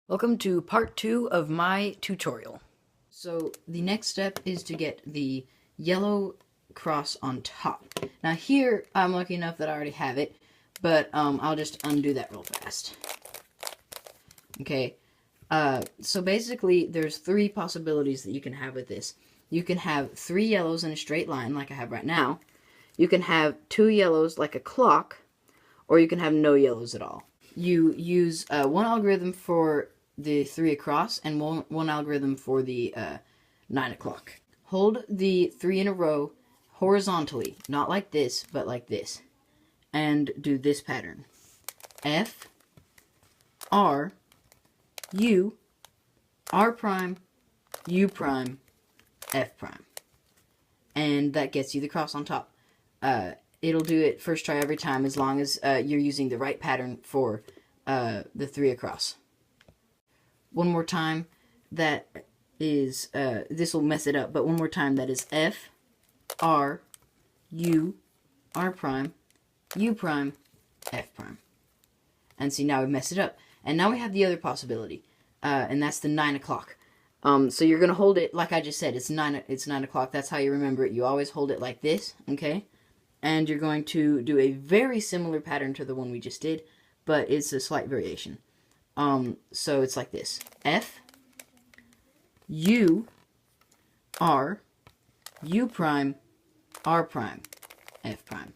Welcome to part 2 of my tutorial. So the next step is to get the yellow cross on top. Now here, I'm lucky enough that I already have it, but I'll just undo that real fast. Okay, so basically there's 3 possibilities that you can have with this. You can have 3 yellows in a straight line like I have right now. You can have 2 yellows like a clock, or you can have no yellows at all. You use one algorithm for the 3 across and one algorithm for the 9 o'clock. Hold the 3 in a row horizontally, not like this, but like this, and do this pattern. F, R, U, R prime, U prime, F prime. And that gets you the cross on top. It'll do it first try every time as long as you're using the right pattern for the 3 across. One more time, that is, this will mess it up, but one more time, that is F, R, U, R prime, U prime, F prime. And see, now we messed it up. And now we have the other possibility, and that's the 9 o'clock. So you're going to hold it, like I just said, it's 9 o'clock, that's how you remember it. You always hold it like this, okay? And you're going to do a very similar pattern to the one we just did, but it's a slight variation. So it's like this. F, U, R, U prime, R prime, F prime.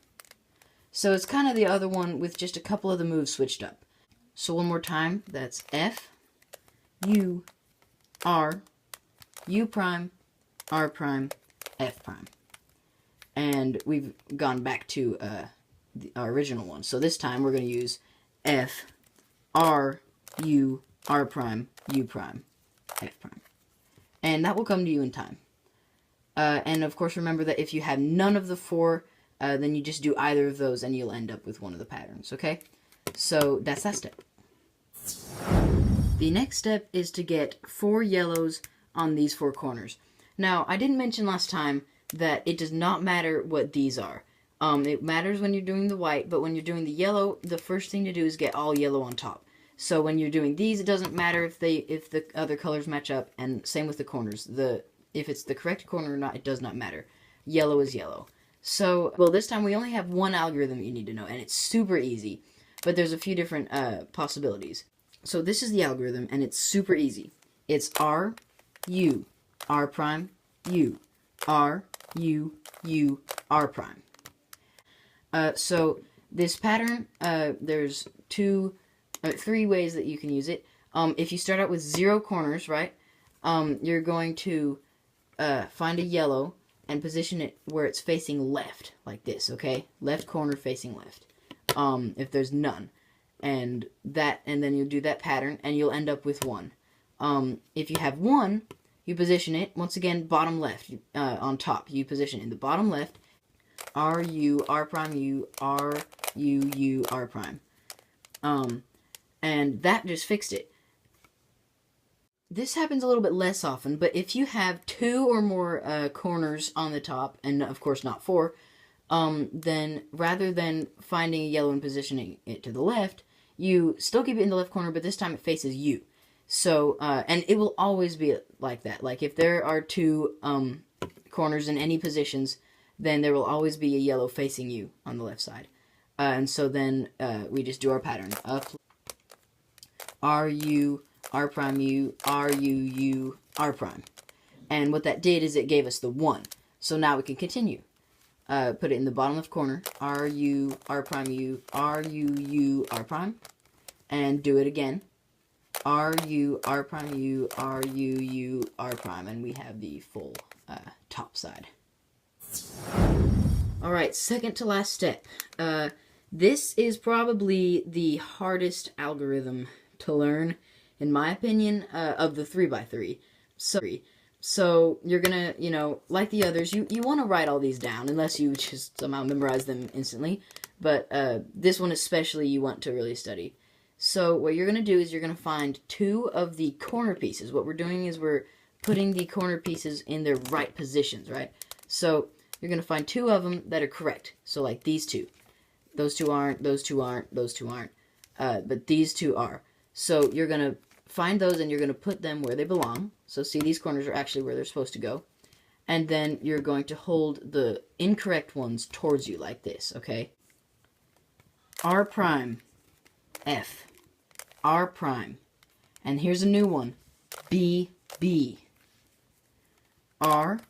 So it's kind of the other one with just a couple of the moves switched up. So one more time, that's F, U, R, U prime, R prime, F prime. And we've gone back to our original one. So this time we're going to use F, R, U, R prime, U prime, F prime. And that will come to you in time. And of course remember that if you have none of the 4, then you just do either of those and you'll end up with one of the patterns, okay? So that's that step. The next step is to get 4 yellows on these 4 corners. Now, I didn't mention last time that it does not matter what these are. It matters when you're doing the white, but when you're doing the yellow, the first thing to do is get all yellow on top. So when you're doing these, it doesn't matter if the other colors match up, and same with the corners. If it's the correct corner or not, it does not matter. Yellow is yellow. So, well, this time we only have one algorithm you need to know, and it's super easy, but there's a few different possibilities. So this is the algorithm, and it's super easy. It's R, U, R prime, U, R, U, U, R prime. So this pattern, there's 3 ways that you can use it. If you start out with 0 corners, right, you're going to find a yellow and position it where it's facing left, like this, okay? Left corner facing left, if there's none. And then you'll do that pattern, and you'll end up with 1. If you have 1, you position it, once again, bottom left, on top. You position it in the bottom left, R, U, R prime, U, R, U, U, R prime. And that just fixed it. This happens a little bit less often, but if you have 2 or more corners on the top, and of course not 4, then rather than finding a yellow and positioning it to the left, you still keep it in the left corner, but this time it faces you. So, and it will always be like that. Like, if there are 2 corners in any positions, then there will always be a yellow facing you on the left side. And so then we just do our pattern. Up, R, U, R prime, U, R, U, U, R prime. And what that did is it gave us the 1. So now we can continue. Put it in the bottom left corner. R, U, R prime, U, R, U, U, R prime. And do it again. R, U, R prime, U, R, U, U, R prime. And we have the full top side. Alright, second to last step. This is probably the hardest algorithm to learn, in my opinion, of the 3x3. So you're gonna, like the others, you want to write all these down, unless you just somehow memorize them instantly. But this one especially you want to really study. So what you're gonna do is you're gonna find 2 of the corner pieces. What we're doing is we're putting the corner pieces in their right positions, right? So you're gonna find 2 of them that are correct. So like these 2. Those 2 aren't, those 2 aren't, those 2 aren't. But these 2 are. So you're going to find those and you're going to put them where they belong. So see, these corners are actually where they're supposed to go. And then you're going to hold the incorrect ones towards you like this, okay? R prime, F, R prime. And here's a new one, B, B. R,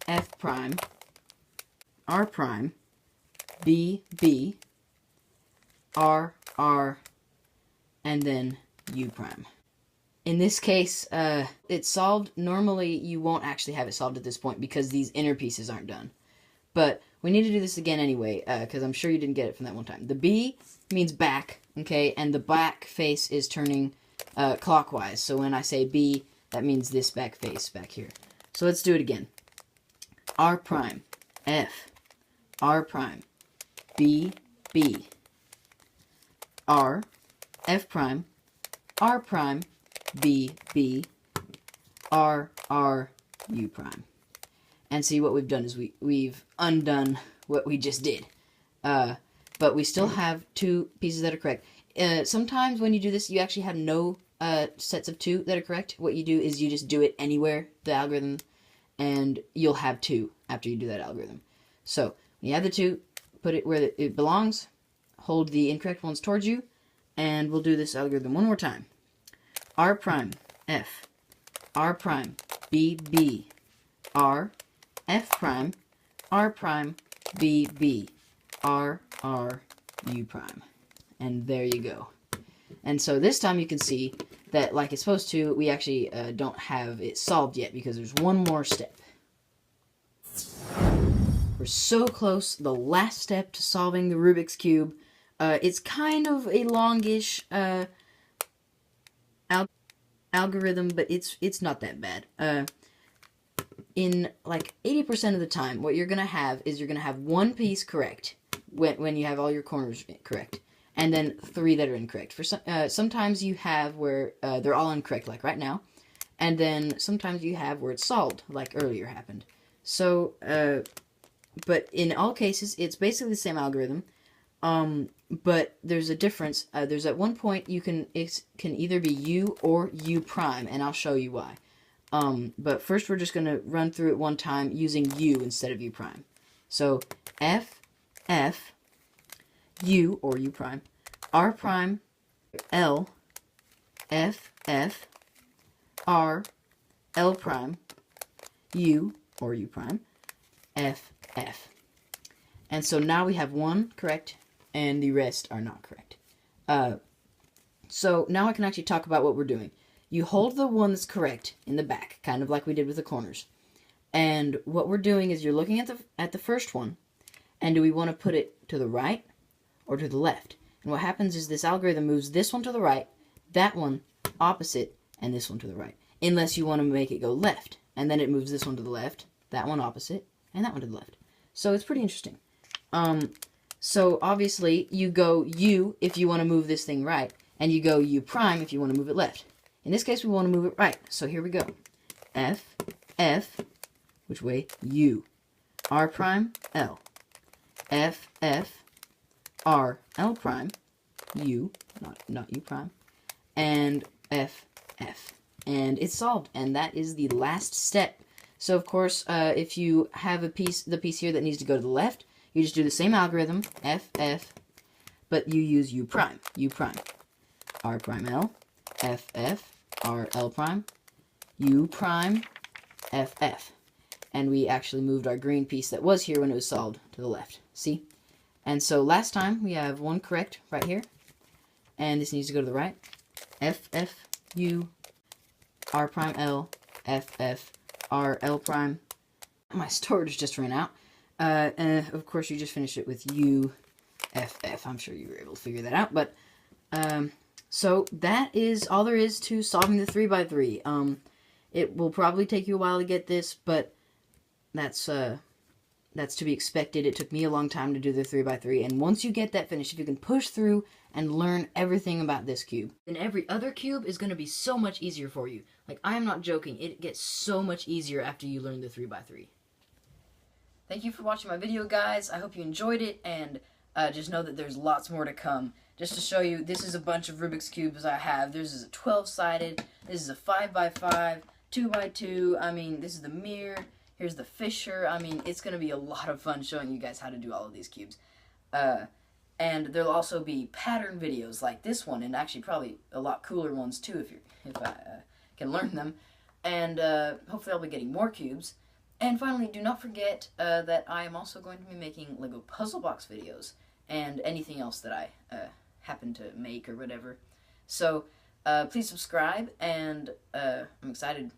F prime, R prime, B, B, R, R, and then U prime. In this case, it's solved. Normally, you won't actually have it solved at this point because these inner pieces aren't done. But we need to do this again anyway, because I'm sure you didn't get it from that one time. The B means back, okay, and the back face is turning clockwise. So when I say B, that means this back face back here. So let's do it again. R prime, F, R prime, B, B, R, F prime, R prime, B, B, R, R, U prime. And see, what we've done is we've undone what we just did. But we still have two pieces that are correct. Sometimes when you do this, you actually have no sets of two that are correct. What you do is you just do it anywhere, the algorithm, and you'll have two after you do that algorithm. So when you have the two, put it where it belongs, hold the incorrect ones towards you, and we'll do this algorithm one more time. R prime, F, R prime, B, B, R, F prime, R prime, B, B, R, R, U prime. And there you go. And so this time you can see that, like it's supposed to, we actually don't have it solved yet because there's one more step. We're so close. The last step to solving the Rubik's Cube. It's kind of a longish algorithm, but it's not that bad. In like 80% of the time, what you're going to have is you're going to have one piece correct when you have all your corners correct, and then three that are incorrect. For sometimes you have where they're all incorrect, like right now, and then sometimes you have where it's solved, like earlier happened. So, but in all cases, it's basically the same algorithm. But there's a difference. There's at one point it can either be U or U prime, and I'll show you why. But first we're just going to run through it one time using U instead of U prime. So F, F, U or U prime, R prime, L, F, F, R, L prime, U or U prime, F, F. And so now we have one correct and the rest are not correct. So now I can actually talk about what we're doing. You hold the one that's correct in the back, kind of like we did with the corners. And what we're doing is you're looking at the first one, and do we want to put it to the right or to the left? And what happens is this algorithm moves this one to the right, that one opposite, and this one to the right. Unless you want to make it go left. And then it moves this one to the left, that one opposite, and that one to the left. So it's pretty interesting. So obviously you go U if you want to move this thing right, and you go U prime if you want to move it left. In this case, we want to move it right. So here we go. F, F, which way? U. R prime, L. F, F, R, L prime, U, not U prime, and F, F. And it's solved, and that is the last step. So of course, if you have the piece here that needs to go to the left, you just do the same algorithm, F, F, but you use U prime, R prime, L, F, F, R, L prime, U prime, F, F. And we actually moved our green piece that was here when it was solved to the left. See? And so last time we have one correct right here, and this needs to go to the right. F, F, U, R prime, L, F, F, R, L prime. My storage just ran out. And of course you just finish it with U, F, F. I'm sure you were able to figure that out. But so that is all there is to solving the 3x3. It will probably take you a while to get this, but that's to be expected. It took me a long time to do the 3x3, and once you get that finished, if you can push through and learn everything about this cube, then every other cube is going to be so much easier for you. Like, I am not joking. It gets so much easier after you learn the 3x3. Thank you for watching my video, guys. I hope you enjoyed it, and just know that there's lots more to come. just to show you, this is a bunch of Rubik's Cubes I have. This is a 12-sided, this is a 5x5, 2x2, I mean, this is the mirror, here's the Fisher. I mean, it's going to be a lot of fun showing you guys how to do all of these cubes. And there'll also be pattern videos like this one, and actually probably a lot cooler ones too if I can learn them. And hopefully I'll be getting more cubes. And finally, do not forget that I am also going to be making Lego Puzzle Box videos and anything else that I happen to make or whatever. So please subscribe, and I'm excited.